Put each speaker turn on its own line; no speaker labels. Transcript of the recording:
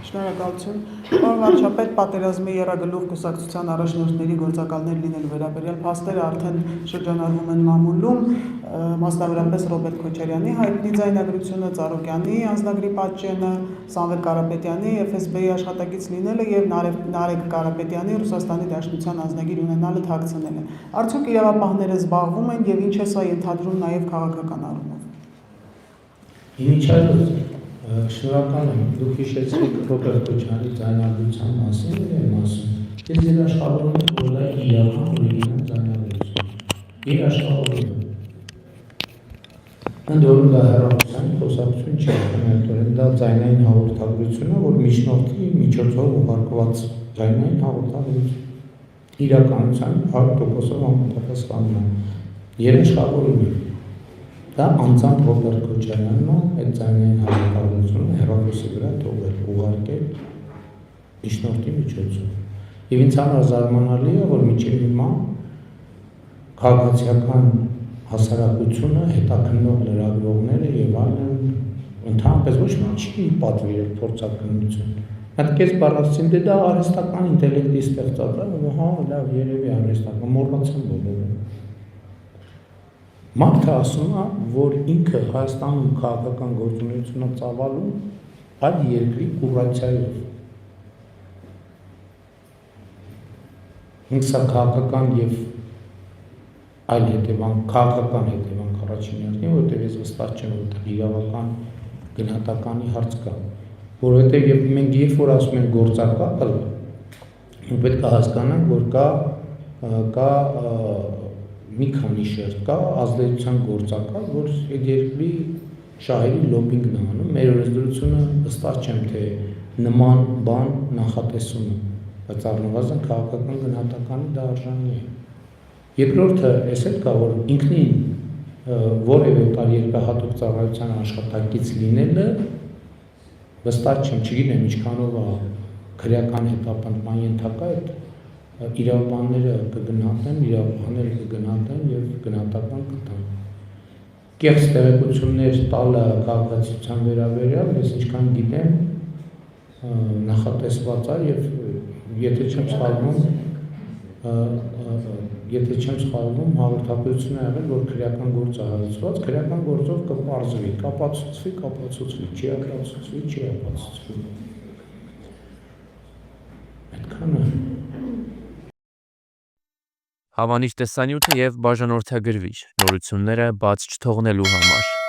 Շնորհակալություն։ Պարոն վարչապետ, պատերազմի եռագլուխ կուսակցության առաջնորդների գործակալներ լինելու վերաբերյալ փաստերը արդեն շրջանառվում են մամուլում, մասնավորապես Ռոբերտ Քոչարյանի հայտնի ձայնագրությունը, Ծառուկյանի անձնագրի պատճենը, Սամվել Կարապետյանի FSB-ի աշխատակից լինելը եւ Նարեկ Կարապետյանի Ռուսաստանի Դաշնության անձնագիր ունենալը թաքցնելը։ Արդյոք իրավապահները զբաղվում են եւ ինչ է սա ենթադրում նաեւ քաղաքական առումով։
Շնորհակալ եմ, դուք հիշեցիք Ռոբերտ Քոչարյանի ձայնագրության մասին եմ ասում։ Ես երաշխավորում եմ, որ դա իրական օրիգինալ ձայնագրություն։ Երաշխավորում եմ։ Ընդ որում դա հեռախոսային խոսակցություն չէ, խմելտորեն դա ձայնային հաղորդագրություն է, որ միջնորդի միջոցով ուղարկված ձայնային հաղորդագրություն։ Իրականության 100%-ով համապատասխանում է։ Երաշխավորում եմ։ Դա անձամբ Ռոբերտ Քոչարյանն է, այդ ձայնային հաղորդագրությունը հեռախոսի վրա թողել, ուղարկել միջնորդի միջոցով։ Եվ ինձ համար զարմանալի է, որ մինչև հիմա քաղաքացիական հասարակությունը, հետաքննող լրագրողները եւ այլն ընդհանրապես ոչ մի չի պատվիրել փորձակնություն։ Հատկեց բառացին դե դա արհեստական ինտելեկտի ստեղծած է, հա, լավ, երևի արհեստական, մոռացան բոլորը։ Մարդը ասում է, որ ինքը Հայաստանում քաղաքական գործունեությունը ծավալում այլ երկրի կուրացիայով։ Ինքսա քաղաքական եւ այլ քաղաքական հետևանք առաջին հերթին, որտեղ ես վստահ չեմ, որ իրավական գնահատականի հարց կա, որովհետեւ մենք երբ որ ասում ենք գործակալ, պետք է հասկանանք, որ կա մի քանի շերտ կա ազդեցության գործակալ, որ այդ երկրի շահերի լոբինգն է անում, մեր օրենսդրությունը վստահ չեմ, թե նման բան նախատեսում է, բայց առնվազն քաղաքական գնահատականի դա արժանի է։ Երկրորդը էս էլ կա, որ ինքնին որևէ երկրահատուկ ծառայության աշխատակից լինելը վստահ չեմ, չգիտեմ ինչքանով է քրեական հետապնդման ենթակա այդ իրավաբանները կգնահատեն եւ գնահատական կտան։ Կեղծ տեղեկություններ տալը քաղաքացիության վերաբերյալ, ես ինչքան գիտեմ, նախատեսված է եւ եթե չեմ սխալվում, հաղորդակցություն է եղել, որ քրեական գործ է հարուցված, քրեական գործով կպարզվի, կապացուցվի, չի ապացուցվի։ Այդքանը
Հավանիչ տեսանյութը եւ բաժանորդագրվիչ նորությունները բաց չթողնելու համար